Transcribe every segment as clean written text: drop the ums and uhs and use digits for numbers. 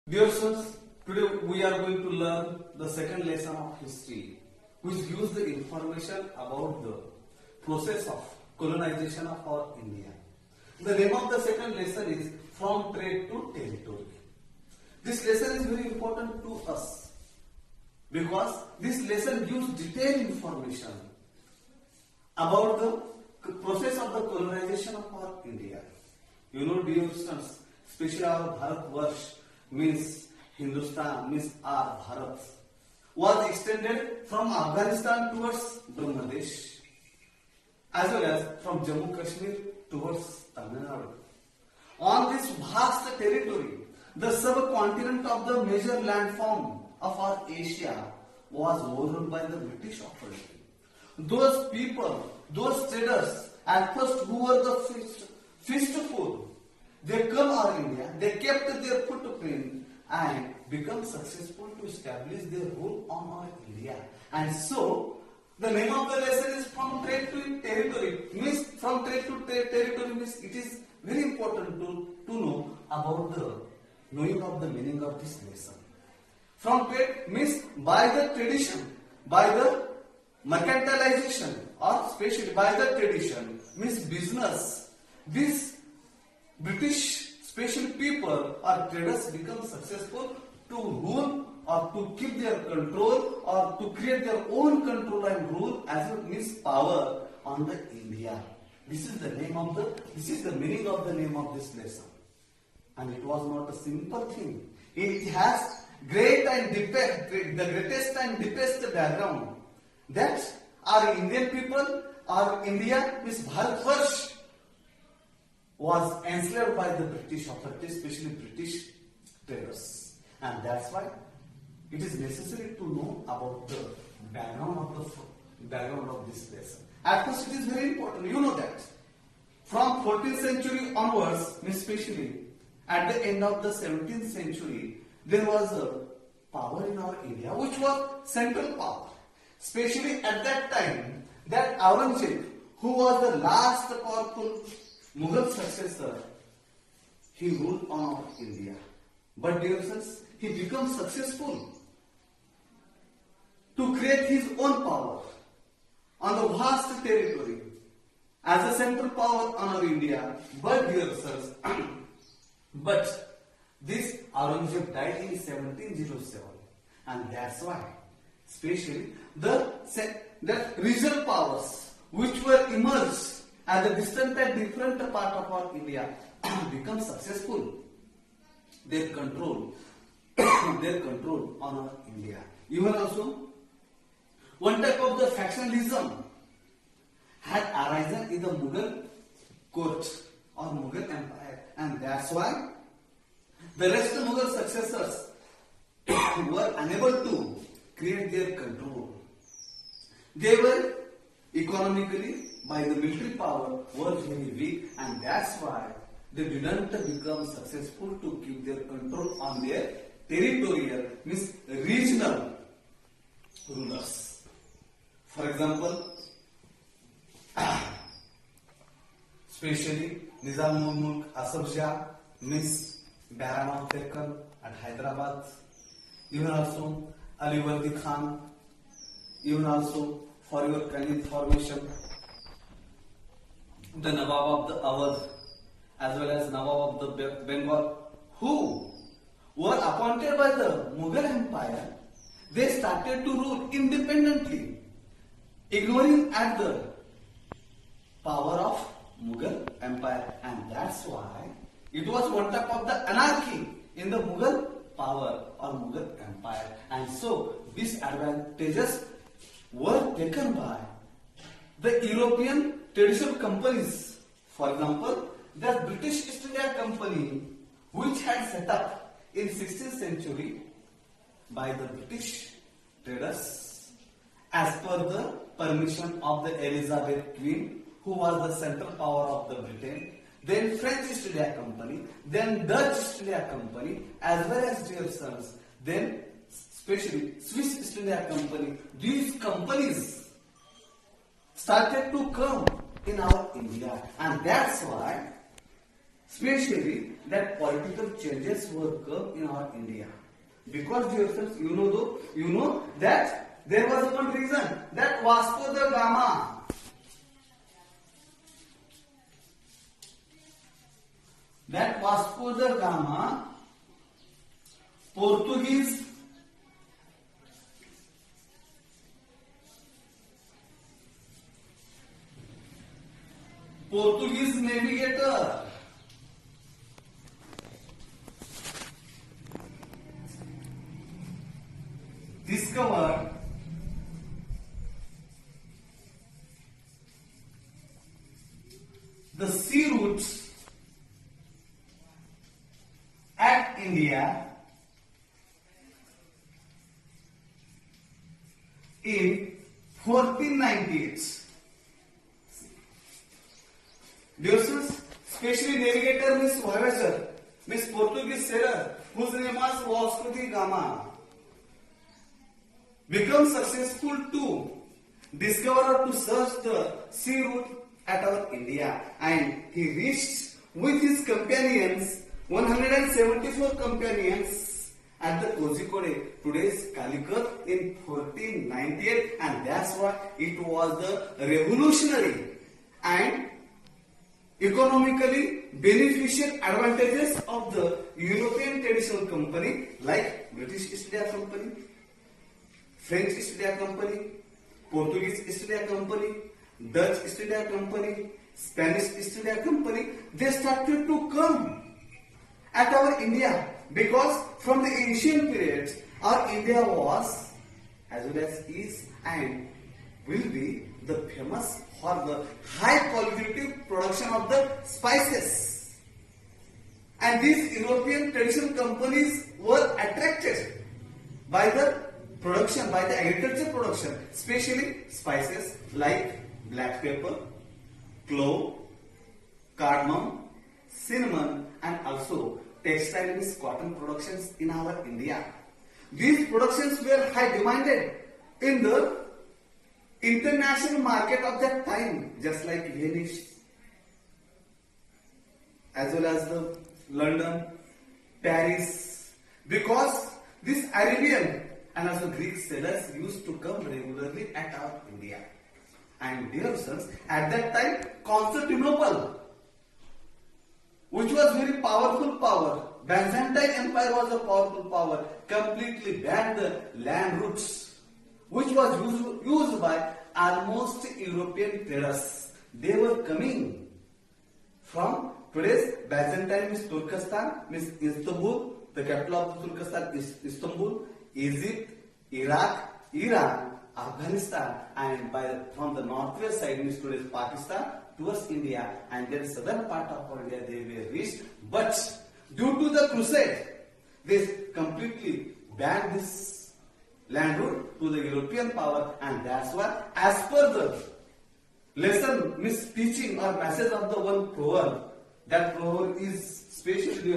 Dear sons, today we are going to learn the second lesson of history, which gives the information about the process of colonization of our India. The name of the second lesson is From Trade to Territory. This lesson is very important to us because this lesson gives detailed information about the process of the colonization of our India. You know, dear students, especially our Bharatvarsh means Hindustan, means our Bharat, was extended from Afghanistan towards Bangladesh, as well as from Jammu Kashmir towards Tamil Nadu. On this vast territory, the subcontinent of the major landform of our Asia was overrun by the British authority. Those people, those traders, at first who were the fistful, they come our India, they kept their footprint and become successful to establish their rule on our India. And so, the name of the lesson is From Trade to Territory. Means from trade to territory means it is very important to know about the knowing of the meaning of this lesson. From trade means by the tradition, by the mercantilization, or especially by the tradition means business. This British special people or traders become successful to rule or to keep their control or to create their own control and rule as well means power on the India. This is the meaning of the name of this lesson. And it was not a simple thing. It has the greatest and deepest background. That our Indian people, our India, means Bharatvarsh, was enslaved by the British authorities, especially British traders. And that's why it is necessary to know about the background of this lesson. At first, it is very important. You know that from 14th century onwards, especially at the end of the 17th century, there was a power in our India which was central power. Especially at that time, that Aurangzeb, who was the last powerful Mughal successor, he ruled on our India. But dear sons, he became successful to create his own power on the vast territory as a central power on our India. But dear sons, but this Aurangzeb died in 1707, and that's why, especially the regional powers which were emerged at the distant and different part of our India become successful. Their control on our India. Even also, one type of the factionalism had arisen in the Mughal court or Mughal empire, and that's why the rest of Mughal successors were unable to create their control. They were economically, by the military power, were very weak, and that's why they didn't become successful to keep their control on their territorial, means regional rulers. For example, especially Nizam-ul-Mulk Asaf Jah, means Bahram of Deccan at Hyderabad, even also Ali Wardi Khan, even also for your kind information, the Nawab of the Awadh as well as Nawab of the Bengal, who were appointed by the Mughal Empire, they started to rule independently, ignoring at the power of Mughal Empire, and that's why it was one type of the anarchy in the Mughal power or Mughal Empire, and so disadvantages were taken by the European traditional companies. For example, the British East India Company, which had set up in 16th century by the British traders as per the permission of the Elizabeth Queen, who was the central power of the Britain, then French East India Company, then Dutch East India Company, as well as dear sons, then especially Swiss East India Company. These companies started to come in our India, and that's why Especially that political changes were come in our India. Because dear friends, you know that there was one reason that Vasco da Gama Portuguese navigator discovered the sea routes at India in 1498. Dear students, especially navigator Miss Voyager, Miss Portuguese sailor, whose name was Vasco da Gama, become successful to discover or to search the sea route at our India, and he reached with his companions 174 companions at the Kozhikode, today's Calicut, in 1498, and that's why it was the revolutionary and economically beneficial advantages of the European traditional company like British East India Company, French East India Company, Portuguese East India Company, Dutch East India Company, Spanish East India Company. They started to come at our India because from the ancient periods our India was as well as is and will be the famous for the high qualitative production of the spices. And these European traditional companies were attracted by the production, by the agriculture production, especially spices like black pepper, clove, cardamom, cinnamon, and also textile and cotton productions in our India. These productions were high demanded in the international market of that time, just like Venice, as well as the London, Paris, because these Arabian and also Greek sailors used to come regularly at our India. And dear sons, at that time, Constantinople, which was very powerful power, Byzantine Empire was a powerful power, completely banned the land routes, which was used by almost European traders. They were coming from today's Byzantine means Turkestan, means Istanbul, the capital of Turkestan is Istanbul, Egypt, Iraq, Iran, Afghanistan, and from the northwest side means today's Pakistan towards India, and then southern part of our India they were reached. But due to the crusade, they completely banned this land route to the European power, and that's why, as per the lesson, means teaching or message of the one proverb, that proverb is specially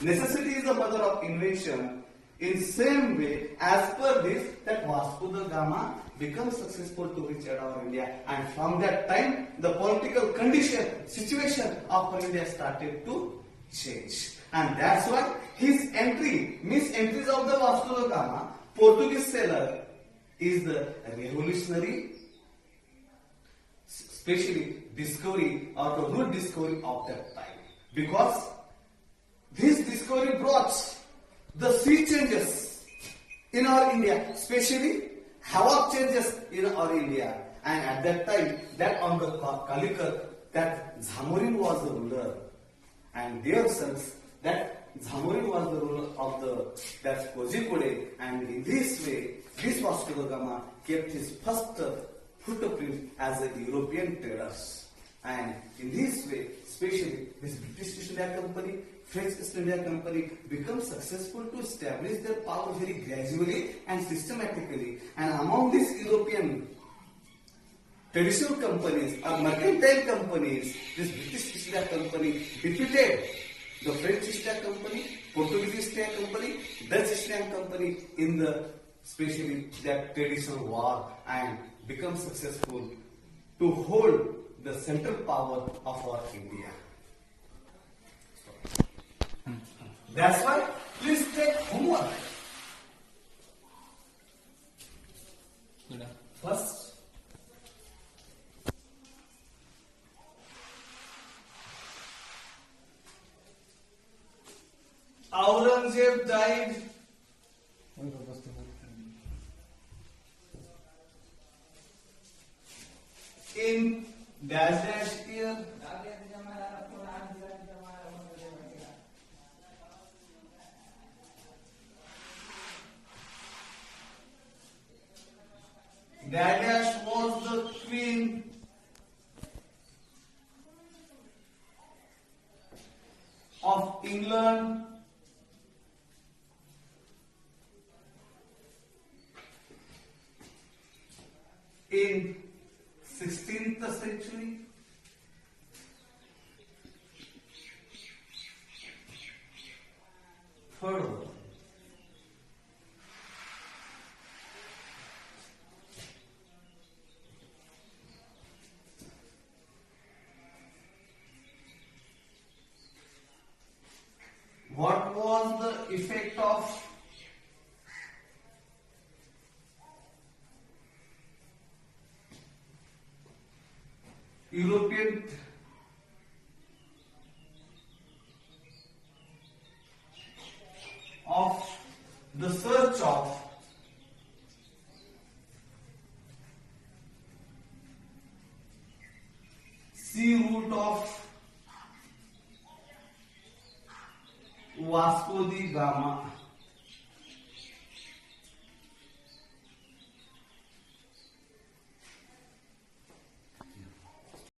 necessity is the mother of invention. In same way, as per this, that Vasco da Gama becomes successful to reach at our India, and from that time, the political condition, situation of our India started to change, and that's why his entry, means entries of the Vasco da Gama, Portuguese sailor, is the revolutionary, especially discovery or the route discovery of that time, because this discovery brought the sea changes in our India, especially havoc changes in our India, and at that time, that on the Calicut, that Zamorin was the ruler, and their sons, that Zamorin was the ruler of that Kozhikode, and in this way, this Vasco da Gama kept his first footprint as a European traders, and in this way, especially this British East India Company, French East India Company become successful to establish their power very gradually and systematically. And among these European traditional companies or mercantile companies, this British East India Company defeated the French East India Company, Portuguese East India Company, Dutch East India Company in the especially that traditional war, and become successful to hold the central power of our India. That's why please take homework. First, Aurangzeb died in dash dash year. Dash was the queen of England in 16th century. Third one. What was the effect of European of the search of sea route of Vasco da Gama?